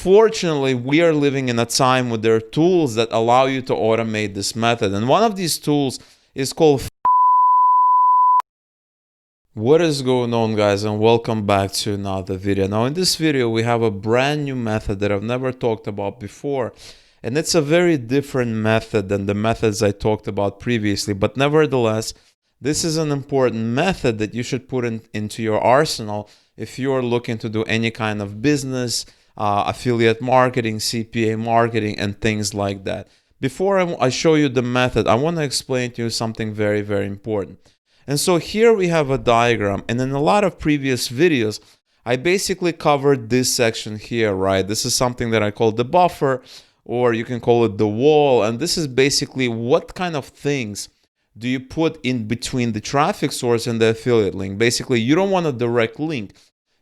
Fortunately, we are living in a time where there are tools that allow you to automate this method. And one of these tools is called. What is going on, guys, and welcome back to another video. Now in this video we have a brand new method that I've never talked about before, and it's a very different method than the methods I talked about previously, but nevertheless this is an important method that you should put into your arsenal if you're looking to do any kind of business, affiliate marketing, CPA marketing, and things like that. Before I show you the method, I want to explain to you something very, very important. And so here we have a diagram, and in a lot of previous videos, I basically covered this section here, right? This is something that I call the buffer, or you can call it the wall, and this is basically what kind of things do you put in between the traffic source and the affiliate link. Basically, you don't want a direct link.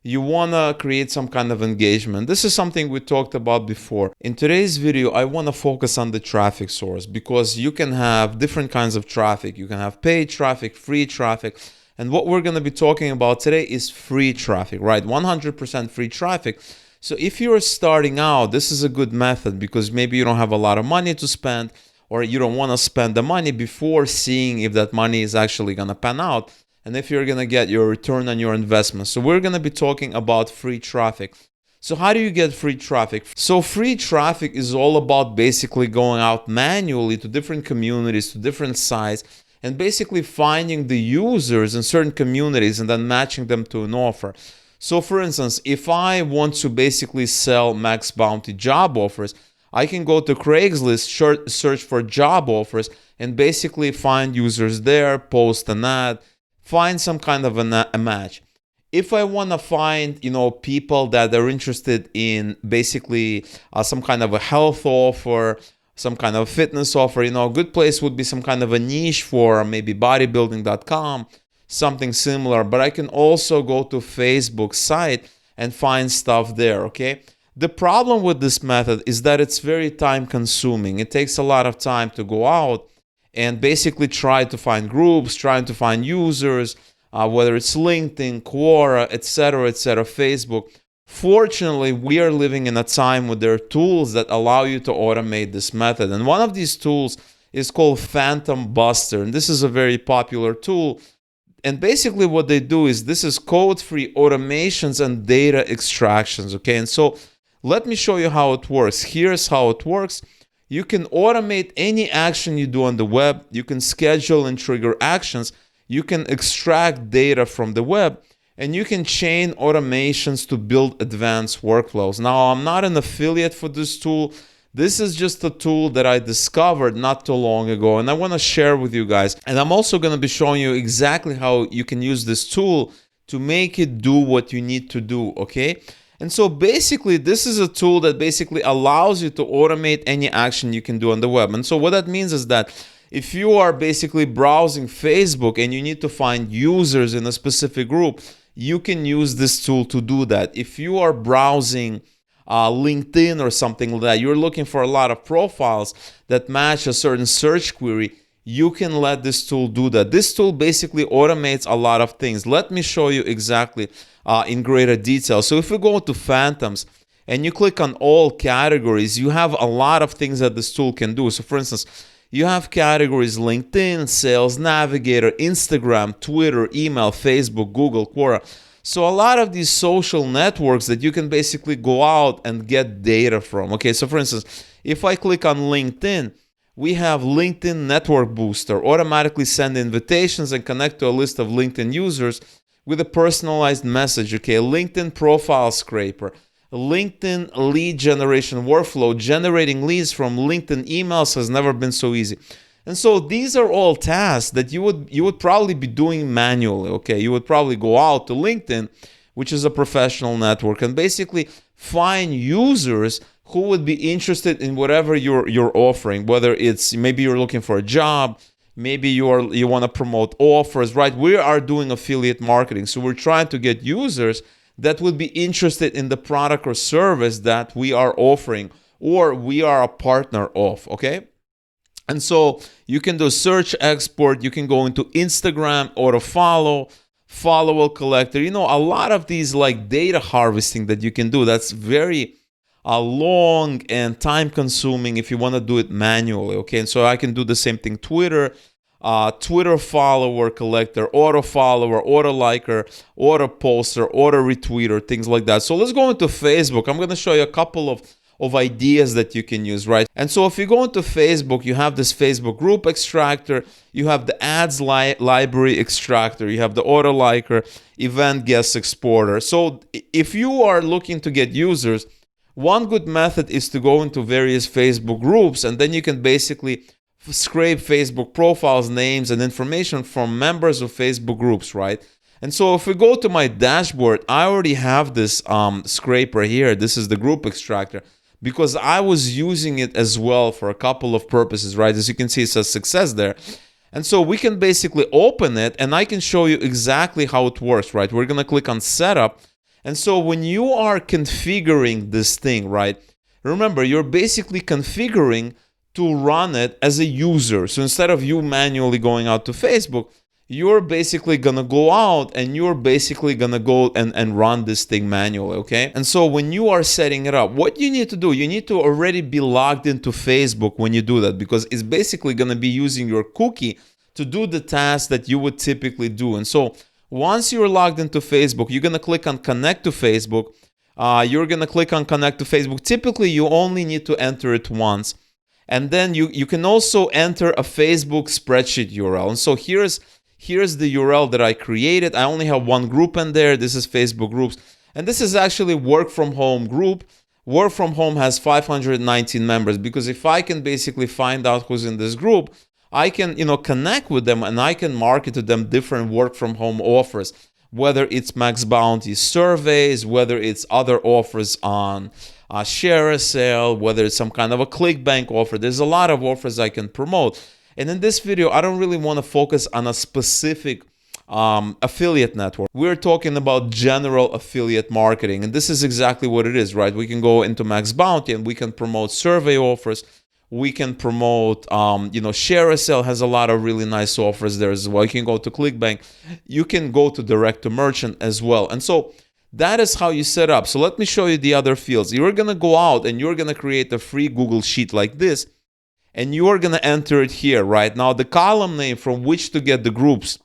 You want to create some kind of engagement. This is something we talked about before. In today's video, I want to focus on the traffic source because you can have different kinds of traffic. You can have paid traffic, free traffic. And what we're going to be talking about today is free traffic, right? 100% free traffic. So if you're starting out, this is a good method because maybe you don't have a lot of money to spend, or you don't want to spend the money before seeing if that money is actually going to pan out, and if you're going to get your return on your investment. So we're going to be talking about free traffic. So how do you get free traffic? So free traffic is all about basically going out manually to different communities, to different sites, and basically finding the users in certain communities and then matching them to an offer. So for instance, if I want to basically sell max bounty job offers, I can go to Craigslist, search for job offers, and basically find users there, post an ad, find some kind of a match. If I want to find, people that are interested in basically some kind of a health offer, some kind of fitness offer, a good place would be some kind of a niche for maybe bodybuilding.com, something similar. But I can also go to Facebook site and find stuff there, okay? The problem with this method is that it's very time consuming. It takes a lot of time to go out and basically try to find groups, trying to find users, whether it's LinkedIn, Quora, etc., Facebook. Fortunately, we are living in a time where there are tools that allow you to automate this method. And one of these tools is called Phantom Buster. And this is a very popular tool. And basically what they do is this is code-free automations and data extractions, okay? And so let me show you how it works. Here's how it works. You can automate any action you do on the web. You can schedule and trigger actions. You can extract data from the web, and you can chain automations to build advanced workflows. Now, I'm not an affiliate for this tool. This is just a tool that I discovered not too long ago, and I want to share with you guys. And I'm also going to be showing you exactly how you can use this tool to make it do what you need to do, okay? And so basically, this is a tool that basically allows you to automate any action you can do on the web. And so what that means is that if you are basically browsing Facebook and you need to find users in a specific group, you can use this tool to do that. If you are browsing LinkedIn or something like that, you're looking for a lot of profiles that match a certain search query, you can let this tool do that. This tool basically automates a lot of things. Let me show you exactly in greater detail. So if we go to Phantoms and you click on all categories, you have a lot of things that this tool can do. So for instance, you have categories LinkedIn, Sales Navigator, Instagram, Twitter, email, Facebook, Google, Quora. So a lot of these social networks that you can basically go out and get data from. Okay, so for instance, if I click on LinkedIn, we have LinkedIn Network Booster, automatically send invitations and connect to a list of LinkedIn users with a personalized message, okay? LinkedIn Profile Scraper, LinkedIn Lead Generation Workflow, generating leads from LinkedIn emails has never been so easy. And so these are all tasks that you would probably be doing manually, okay? You would probably go out to LinkedIn, which is a professional network, and basically find users who would be interested in whatever you're offering, whether it's maybe you're looking for a job, maybe you want to promote offers, right? We are doing affiliate marketing, so we're trying to get users that would be interested in the product or service that we are offering or we are a partner of, okay? And so you can do search export, you can go into Instagram, auto follower collector, a lot of these like data harvesting that you can do. That's very long and time consuming if you want to do it manually, okay? And so I can do the same thing. Twitter, Twitter follower collector, auto follower, auto liker, auto poster, auto retweeter, things like that. So let's go into Facebook. I'm going to show you a couple of ideas that you can use, right? And so if you go into Facebook, you have this Facebook group extractor, you have the ads library extractor, you have the auto liker, event guest exporter. So if you are looking to get users, one good method is to go into various Facebook groups, and then you can basically scrape Facebook profiles, names, and information from members of Facebook groups, right? And so if we go to my dashboard, I already have this scraper here. This is the group extractor, because I was using it as well for a couple of purposes, right? As you can see, it says success there. And so we can basically open it, and I can show you exactly how it works, right? We're going to click on setup. And so when you are configuring this thing, right, remember, you're basically configuring to run it as a user. So instead of you manually going out to Facebook, you're basically going to go out and you're basically going to go and run this thing manually, okay? And so when you are setting it up, what you need to do, you need to already be logged into Facebook when you do that, because it's basically going to be using your cookie to do the tasks that you would typically do. And so once you're logged into Facebook, you're going to click on connect to Facebook. You're going to click on connect to Facebook. Typically, you only need to enter it once. And then you can also enter a Facebook spreadsheet URL. And so here's the URL that I created. I only have one group in there. This is Facebook groups. And this is actually work from home group. Work from home has 519 members, because if I can basically find out who's in this group, I can, connect with them, and I can market to them different work from home offers, whether it's max bounty surveys, whether it's other offers on share a sale, whether it's some kind of a ClickBank offer. There's a lot of offers I can promote. And in this video, I don't really want to focus on a specific affiliate network. We're talking about general affiliate marketing. And this is exactly what it is, right? We can go into Max Bounty and we can promote survey offers. We can promote, Share a Sale has a lot of really nice offers there as well. You can go to ClickBank. You can go to direct to merchant as well. And so that is how you set up. So let me show you the other fields. You're going to go out and you're going to create a free Google Sheet like this. And you're going to enter it here, right? Now, the column name from which to get the groups,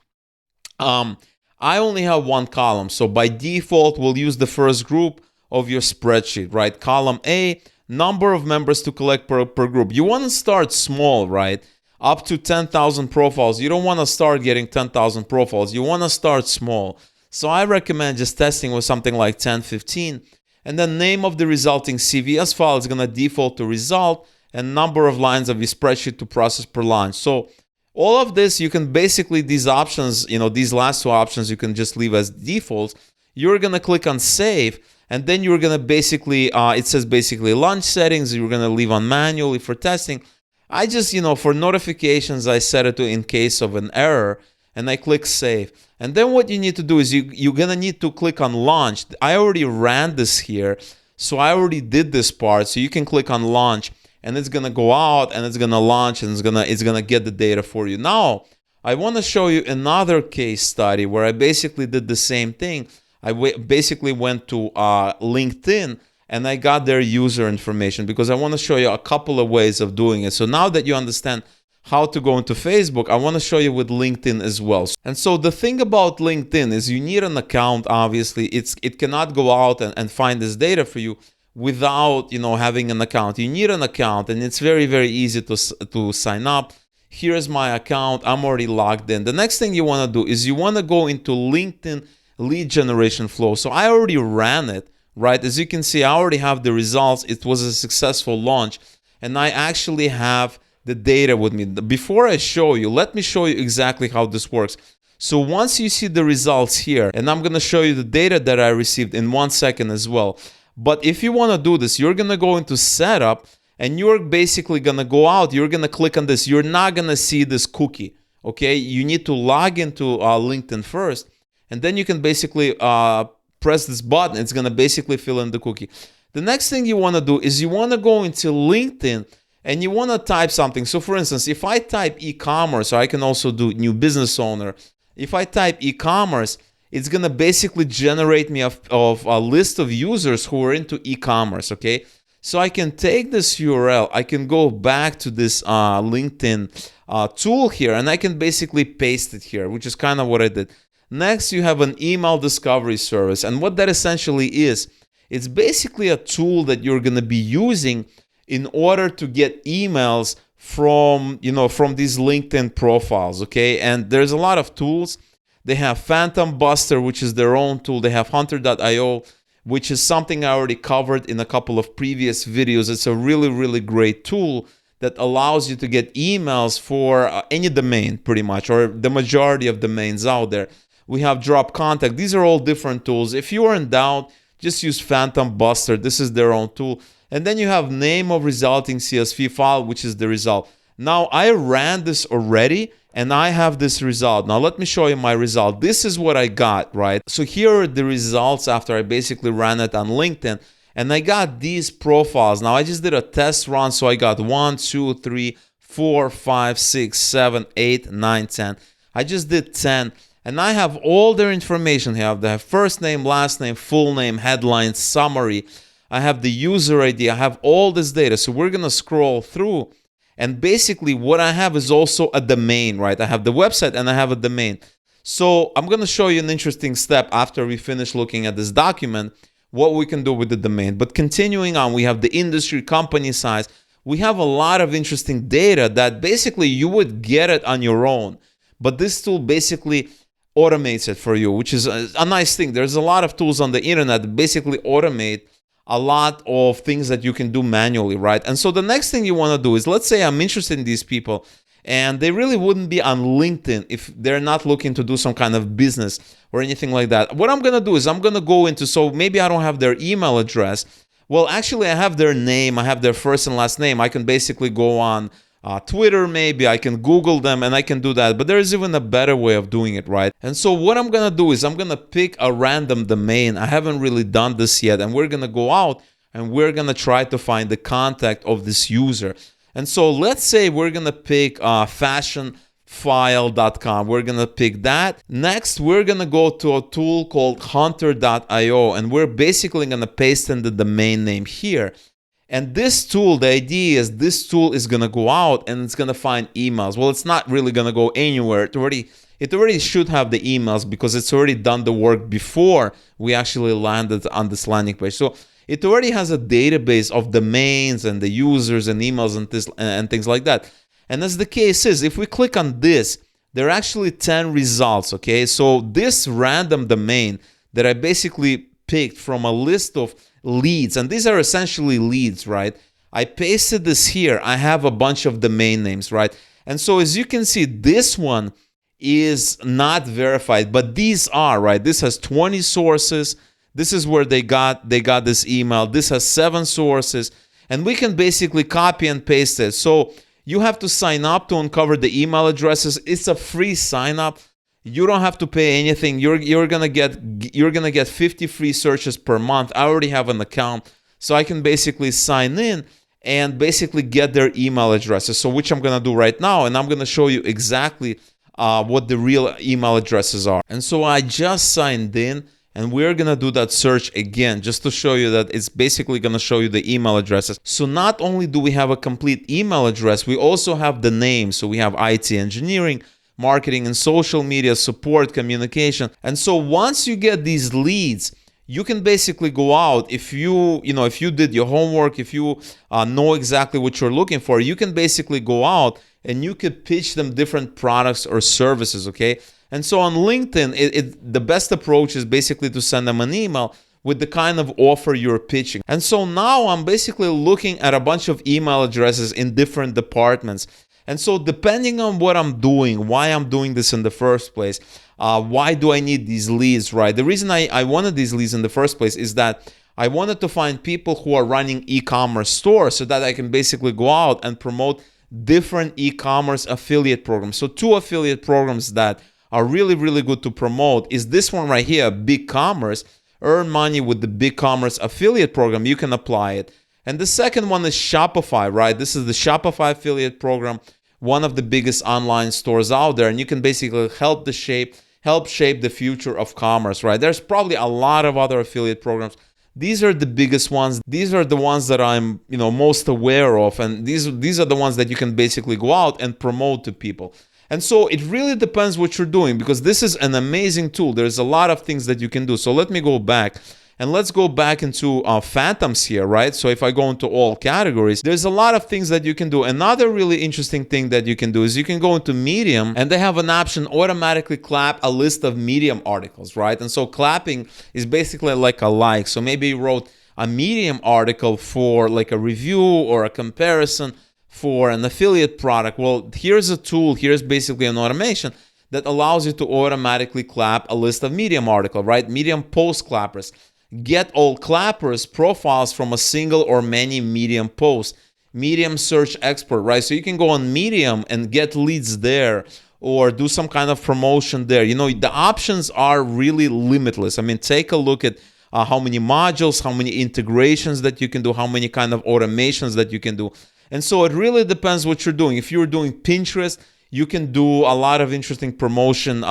I only have one column. So by default, we'll use the first group of your spreadsheet, right? Column A, number of members to collect per group. You want to start small, right? Up to 10,000 profiles. You don't want to start getting 10,000 profiles. You want to start small. So I recommend just testing with something like 10, 15. And then name of the resulting CVS file is going to default to result, and number of lines of your spreadsheet to process per line. So all of this, you can basically, these options, these last two options, you can just leave as defaults. You're going to click on save, and then you're going to basically, it says basically launch settings, you're going to leave on manually for testing. I just, for notifications, I set it to in case of an error, and I click save. And then what you need to do is you're going to need to click on launch. I already ran this here, so I already did this part. So you can click on launch, and it's going to go out and it's going to launch and it's going to get the data for you. Now, I want to show you another case study where I basically did the same thing. I basically went to LinkedIn and I got their user information, because I want to show you a couple of ways of doing it. So now that you understand how to go into Facebook, I want to show you with LinkedIn as well. And so the thing about LinkedIn is you need an account, obviously. It cannot go out and find this data for you without having an account. You need an account, and it's very, very easy to sign up. Here's my account. I'm already logged in. The next thing you want to do is you want to go into LinkedIn lead generation flow. So I already ran it, right? As you can see, I already have the results. It was a successful launch, and I actually have the data with me. Before I show you, let me show you exactly how this works. So once you see the results here, and I'm going to show you the data that I received in 1 second as well. But if you want to do this, you're going to go into setup, and you're basically going to go out. You're going to click on this. You're not going to see this cookie, okay? You need to log into LinkedIn first, and then you can basically press this button. It's going to basically fill in the cookie. The next thing you want to do is you want to go into LinkedIn, and you want to type something. So for instance, if I type e-commerce, or I can also do new business owner. If I type e-commerce, it's going to basically generate me of a list of users who are into e-commerce, okay? So I can take this URL, I can go back to this LinkedIn tool here, and I can basically paste it here, which is kind of what I did. Next, you have an email discovery service. And what that essentially is, it's basically a tool that you're going to be using in order to get emails from, from these LinkedIn profiles, okay? And there's a lot of tools. They have Phantom Buster, which is their own tool. They have Hunter.io, which is something I already covered in a couple of previous videos. It's a really, really great tool that allows you to get emails for any domain, pretty much, or the majority of domains out there. We have Drop Contact. These are all different tools. If you are in doubt, just use Phantom Buster. This is their own tool. And then you have name of resulting CSV file, which is the result. Now, I ran this already, and I have this result. Now, let me show you my result. This is what I got, right? So here are the results after I basically ran it on LinkedIn. And I got these profiles. Now, I just did a test run. So I got 1, 2, 3, 4, 5, 6, 7, 8, 9, 10. I just did 10. And I have all their information here. I have the first name, last name, full name, headline, summary. I have the user ID. I have all this data. So we're going to scroll through. And basically what I have is also a domain, right? I have the website and I have a domain. So I'm going to show you an interesting step after we finish looking at this document, what we can do with the domain. But continuing on, we have the industry, company size. We have a lot of interesting data that basically you would get it on your own. But this tool basically automates it for you, which is a nice thing. There's a lot of tools on the internet that basically automate a lot of things that you can do manually, right? And so the next thing you want to do is, let's say I'm interested in these people and they really wouldn't be on LinkedIn if they're not looking to do some kind of business or anything like that. What I'm going to do is I'm going to go into, so maybe I don't have their email address. Well, actually I have their name, I have their first and last name. I can basically go on Twitter, maybe I can Google them and I can do that. But there is even a better way of doing it, right? And so what I'm going to do is I'm going to pick a random domain. I haven't really done this yet. And we're going to go out and we're going to try to find the contact of this user. And so let's say we're going to pick fashionfile.com. We're going to pick that. Next, we're going to go to a tool called hunter.io. And we're basically going to paste in the domain name here. And this tool, the idea is this tool is going to go out and it's going to find emails. Well, it's not really going to go anywhere. It already should have the emails because it's already done the work before we actually landed on this landing page. So it already has a database of domains and the users and emails and things like that. And as the case is, if we click on this, there are actually 10 results, okay? So this random domain that I basically picked from a list of leads, and these are essentially leads, right? I pasted this here. I have a bunch of domain names, right? And so as you can see, this one is not verified, but these are, right? This has 20 sources. This is where they got this email. This has 7 sources, and we can basically copy and paste it. So you have to sign up to uncover the email addresses. It's a free sign up. You don't have to pay anything. You're gonna get 50 free searches per month. I already have an account, so I can basically sign in and basically get their email addresses. So which I'm gonna do right now, and I'm gonna show you exactly what the real email addresses are. And so I just signed in, and we're gonna do that search again just to show you that it's basically gonna show you the email addresses. So not only do we have a complete email address, we also have the name. So we have IT engineering, marketing and social media, support, communication. And so once you get these leads, you can basically go out. If you did your homework, if you know exactly what you're looking for, you can basically go out and you could pitch them different products or services, okay? And so on LinkedIn, the best approach is basically to send them an email with the kind of offer you're pitching. And so now I'm basically looking at a bunch of email addresses in different departments. And so depending on what I'm doing, why I'm doing this in the first place, why do I need these leads, right? The reason I wanted these leads in the first place is that I wanted to find people who are running e-commerce stores so that I can basically go out and promote different e-commerce affiliate programs. So 2 affiliate programs that are really, really good to promote is this one right here, BigCommerce. Earn money with the BigCommerce affiliate program. You can apply it. And the second one is Shopify, right? This is the Shopify affiliate program, one of the biggest online stores out there, and you can basically help shape the future of commerce, right? There's probably a lot of other affiliate programs These are the biggest ones. These are the ones that I'm, most aware of, and these are the ones that you can basically go out and promote to people. And so it really depends what you're doing, because this is an amazing tool. There's a lot of things that you can do. So let me go back. And let's go back into phantoms here, right? So if I go into all categories, there's a lot of things that you can do. Another really interesting thing that you can do is you can go into Medium, and they have an option, automatically clap a list of Medium articles, right? And so clapping is basically like a like. So maybe you wrote a Medium article for like a review or a comparison for an affiliate product. Well, here's a tool, here's basically an automation that allows you to automatically clap a list of Medium article, right? Medium post clappers. Get all clappers profiles from a single or many Medium posts. Medium search expert, right? So you can go on Medium and get leads there, or do some kind of promotion there. The options are really limitless. I mean, take a look at how many modules, how many integrations that you can do, how many kind of automations that you can do. And so it really depends what you're doing. If you're doing Pinterest, you can do a lot of interesting promotion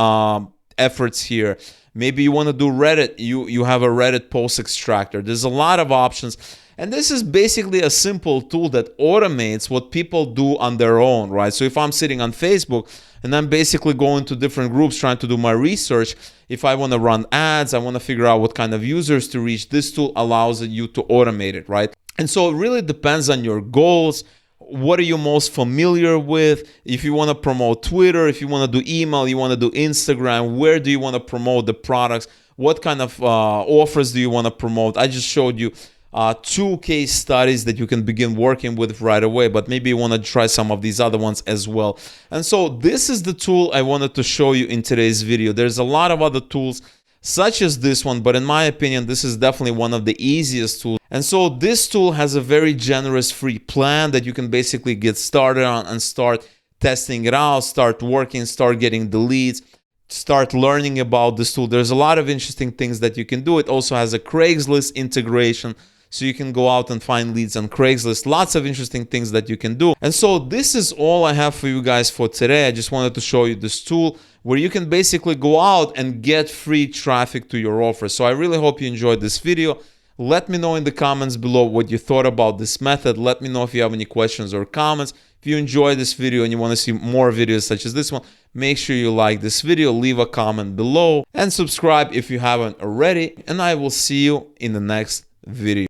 efforts here. Maybe you want to do Reddit. You have a Reddit post extractor. There's a lot of options. And this is basically a simple tool that automates what people do on their own, right? So if I'm sitting on Facebook and I'm basically going to different groups trying to do my research, if I want to run ads, I want to figure out what kind of users to reach, this tool allows you to automate it, right? And so it really depends on your goals. What are you most familiar with? If you want to promote Twitter, if you want to do email, you want to do Instagram, where do you want to promote the products? What kind of offers do you want to promote? I just showed you 2 case studies that you can begin working with right away, but maybe you want to try some of these other ones as well. And so this is the tool I wanted to show you in today's video. There's a lot of other tools such as this one, but in my opinion, this is definitely one of the easiest tools. And so this tool has a very generous free plan that you can basically get started on and start testing it out, start working, start getting the leads, start learning about this tool. There's a lot of interesting things that you can do. It also has a Craigslist integration, so you can go out and find leads on Craigslist. Lots of interesting things that you can do. And so this is all I have for you guys for today. I just wanted to show you this tool where you can basically go out and get free traffic to your offer. So I really hope you enjoyed this video. Let me know in the comments below what you thought about this method. Let me know if you have any questions or comments. If you enjoyed this video and you want to see more videos such as this one, make sure you like this video, leave a comment below, and subscribe if you haven't already. And I will see you in the next video.